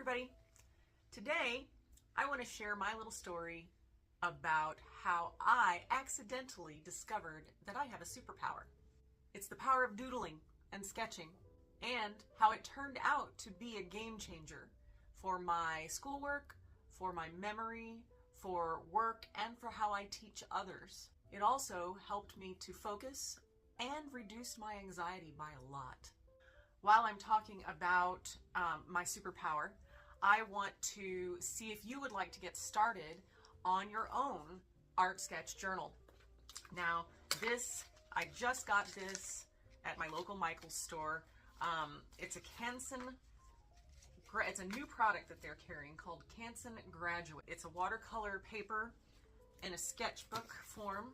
everybody. Today, I want to share my little story about how I accidentally discovered that I have a superpower. It's the power of doodling and sketching, and how it turned out to be a game changer for my schoolwork, for my memory, for work, and for how I teach others. It also helped me to focus and reduce my anxiety by a lot. While I'm talking about my superpower, I want to see if you would like to get started on your own art sketch journal. Now, I just got this at my local Michael's store. It's a new product that they're carrying called Canson Graduate. It's a watercolor paper in a sketchbook form,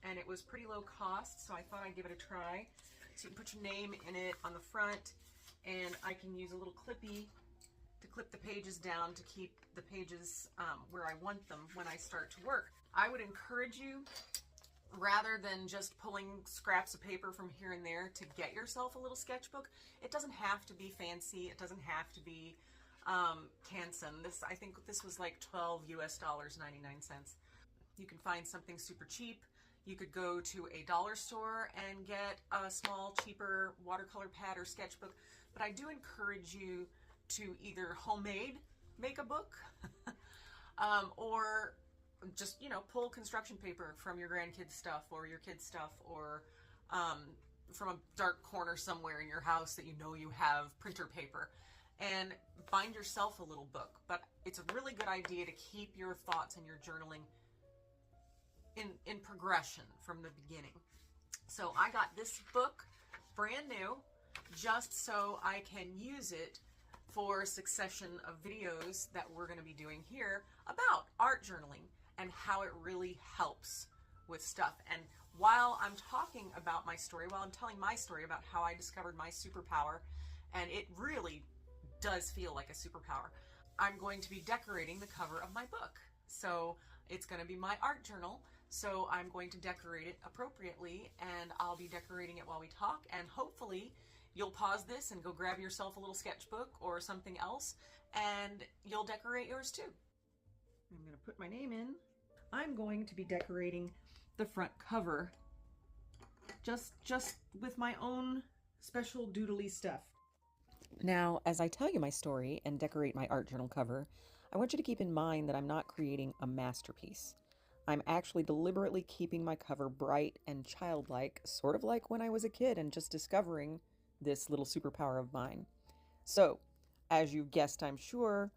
and it was pretty low cost, so I thought I'd give it a try. So you can put your name in it on the front, and I can use a little clippy to clip the pages down to keep the pages where I want them when I start to work. I would encourage you, rather than just pulling scraps of paper from here and there, to get yourself a little sketchbook. It doesn't have to be fancy. It doesn't have to be Canson. I think this was like $12 US, 99 cents. You can find something super cheap. You could go to a dollar store and get a small, cheaper watercolor pad or sketchbook. But I do encourage you to either homemade make a book or just, pull construction paper from your grandkids' stuff or your kids' stuff, or from a dark corner somewhere in your house that you have printer paper, and find yourself a little book. But it's a really good idea to keep your thoughts and your journaling in progression from the beginning. So I got this book brand new just so I can use it for a succession of videos that we're going to be doing here about art journaling and how it really helps with stuff. And while I'm talking about my story, while I'm telling my story about how I discovered my superpower, and it really does feel like a superpower, I'm going to be decorating the cover of my book. So it's going to be my art journal. So I'm going to decorate it appropriately, and I'll be decorating it while we talk, and hopefully you'll pause this and go grab yourself a little sketchbook or something else, and you'll decorate yours too. I'm going to put my name in. I'm going to be decorating the front cover just with my own special doodly stuff. Now, as I tell you my story and decorate my art journal cover, I want you to keep in mind that I'm not creating a masterpiece. I'm actually deliberately keeping my cover bright and childlike, sort of like when I was a kid and just discovering this little superpower of mine. So, as you guessed, I'm sure,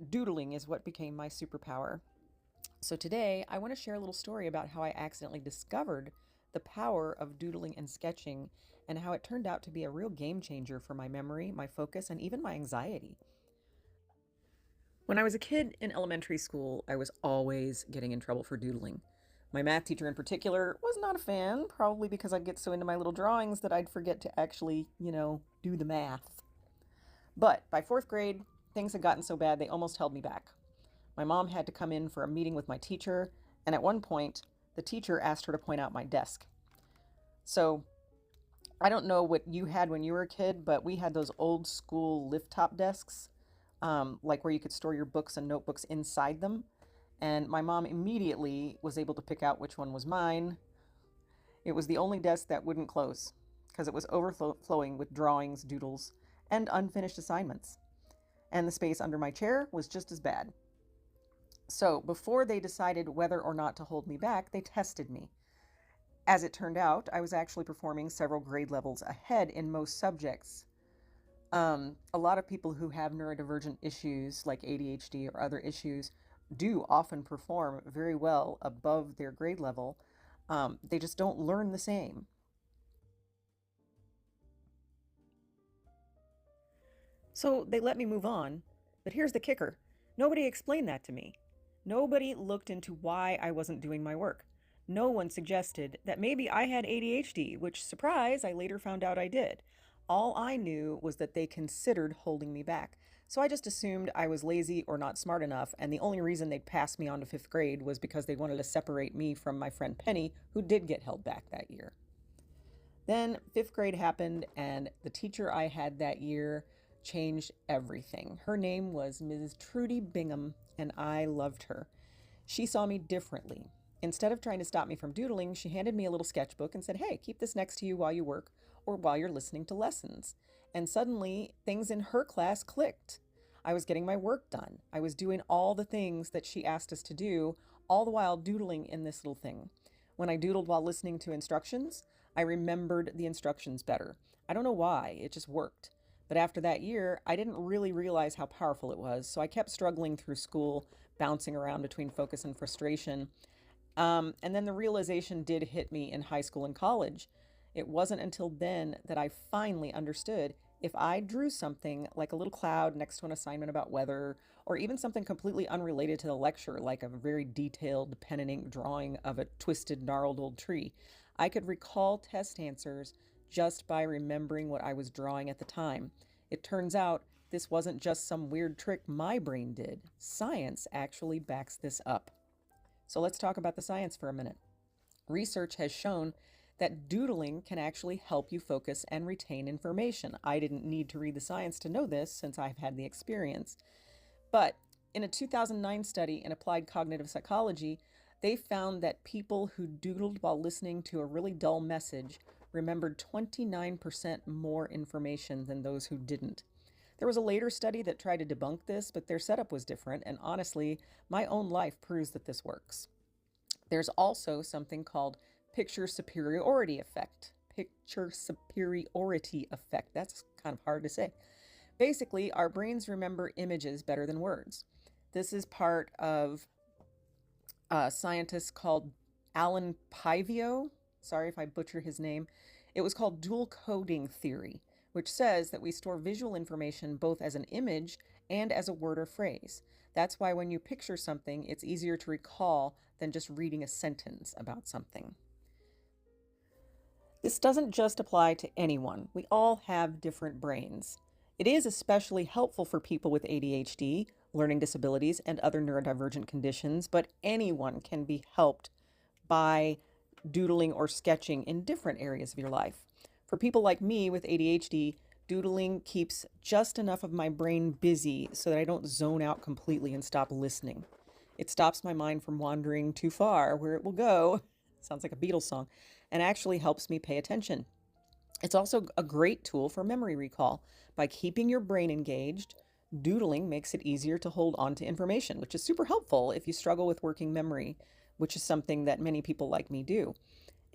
doodling is what became my superpower. So today, I want to share a little story about how I accidentally discovered the power of doodling and sketching, and how it turned out to be a real game changer for my memory, my focus, and even my anxiety. When I was a kid in elementary school, I was always getting in trouble for doodling. My math teacher in particular was not a fan, probably because I'd get so into my little drawings that I'd forget to actually, do the math. But by fourth grade, things had gotten so bad they almost held me back. My mom had to come in for a meeting with my teacher, and at one point, the teacher asked her to point out my desk. So, I don't know what you had when you were a kid, but we had those old school lift-top desks, like where you could store your books and notebooks inside them. And my mom immediately was able to pick out which one was mine. It was the only desk that wouldn't close because it was overflowing with drawings, doodles, and unfinished assignments. And the space under my chair was just as bad. So before they decided whether or not to hold me back, they tested me. As it turned out, I was actually performing several grade levels ahead in most subjects. A lot of people who have neurodivergent issues like ADHD or other issues do often perform very well above their grade level. They just don't learn the same. So they let me move on, but here's the kicker. Nobody explained that to me. Nobody looked into why I wasn't doing my work. No one suggested that maybe I had ADHD, which, surprise, I later found out I did. All I knew was that they considered holding me back. So I just assumed I was lazy or not smart enough, and the only reason they'd pass me on to 5th grade was because they wanted to separate me from my friend Penny, who did get held back that year. Then 5th grade happened, and the teacher I had that year changed everything. Her name was Mrs. Trudy Bingham, and I loved her. She saw me differently. Instead of trying to stop me from doodling, she handed me a little sketchbook and said, "Hey, keep this next to you while you work or while you're listening to lessons." And suddenly, things in her class clicked. I was getting my work done. I was doing all the things that she asked us to do, all the while doodling in this little thing. When I doodled while listening to instructions, I remembered the instructions better. I don't know why, it just worked. But after that year, I didn't really realize how powerful it was, so I kept struggling through school, bouncing around between focus and frustration. And then the realization did hit me in high school and college. It wasn't until then that I finally understood if I drew something like a little cloud next to an assignment about weather, or even something completely unrelated to the lecture, like a very detailed pen and ink drawing of a twisted, gnarled old tree, I could recall test answers just by remembering what I was drawing at the time. It turns out this wasn't just some weird trick my brain did. Science actually backs this up. So let's talk about the science for a minute. Research has shown that doodling can actually help you focus and retain information. I didn't need to read the science to know this since I've had the experience. But in a 2009 study in applied cognitive psychology, they found that people who doodled while listening to a really dull message remembered 29% more information than those who didn't. There was a later study that tried to debunk this, but their setup was different, and honestly, my own life proves that this works. There's also something called picture superiority effect. Picture superiority effect. That's kind of hard to say. Basically, our brains remember images better than words. This is part of a scientist called Alan Pivio. Sorry if I butcher his name. It was called dual coding theory, which says that we store visual information both as an image and as a word or phrase. That's why when you picture something, it's easier to recall than just reading a sentence about something. This doesn't just apply to anyone. We all have different brains. It is especially helpful for people with ADHD, learning disabilities, and other neurodivergent conditions, but anyone can be helped by doodling or sketching in different areas of your life. For people like me with ADHD, doodling keeps just enough of my brain busy so that I don't zone out completely and stop listening. It stops my mind from wandering too far where it will go. Sounds like a Beatles song, and actually helps me pay attention. It's also a great tool for memory recall. By keeping your brain engaged, doodling makes it easier to hold on to information, which is super helpful if you struggle with working memory, which is something that many people like me do.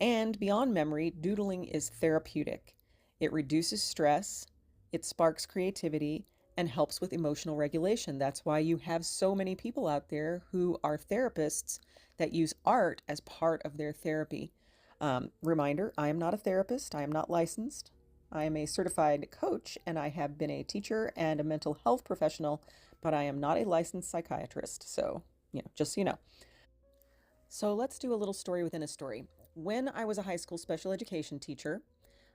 And beyond memory, doodling is therapeutic. It reduces stress, it sparks creativity, and helps with emotional regulation. That's why you have so many people out there who are therapists that use art as part of their therapy. Reminder, I am not a therapist. I am not licensed. I am a certified coach, and I have been a teacher and a mental health professional, but I am not a licensed psychiatrist. So, just so you know. So let's do a little story within a story. When I was a high school special education teacher,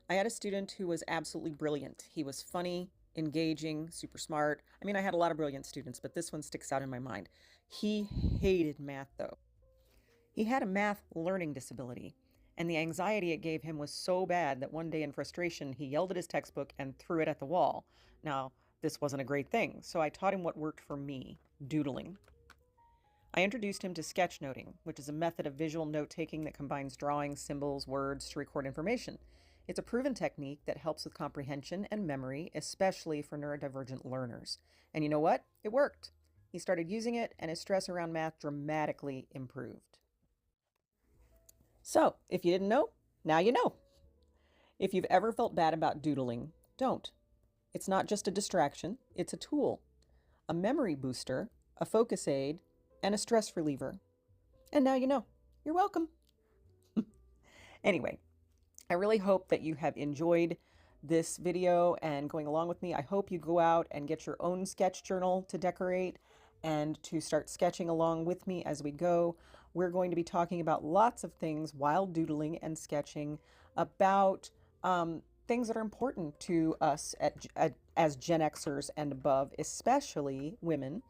I had a student who was absolutely brilliant. He was funny, engaging, super smart. I mean, I had a lot of brilliant students, but this one sticks out in my mind. He hated math, though. He had a math learning disability, and the anxiety it gave him was so bad that one day in frustration, he yelled at his textbook and threw it at the wall. Now, this wasn't a great thing, so I taught him what worked for me, doodling. I introduced him to sketchnoting, which is a method of visual note-taking that combines drawings, symbols, words to record information. It's a proven technique that helps with comprehension and memory, especially for neurodivergent learners. And you know what? It worked. He started using it, and his stress around math dramatically improved. So, if you didn't know, now you know. If you've ever felt bad about doodling, don't. It's not just a distraction, it's a tool, a memory booster, a focus aid, and a stress reliever. And now you know. You're welcome. Anyway, I really hope that you have enjoyed this video and going along with me. I hope you go out and get your own sketch journal to decorate and to start sketching along with me as we go. We're going to be talking about lots of things while doodling and sketching about things that are important to us as Gen Xers and above, especially women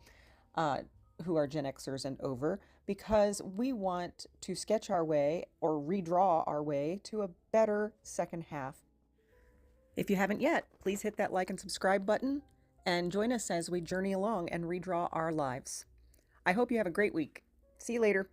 who are Gen Xers and over, because we want to sketch our way or redraw our way to a better second half. If you haven't yet, please hit that like and subscribe button and join us as we journey along and redraw our lives. I hope you have a great week. See you later.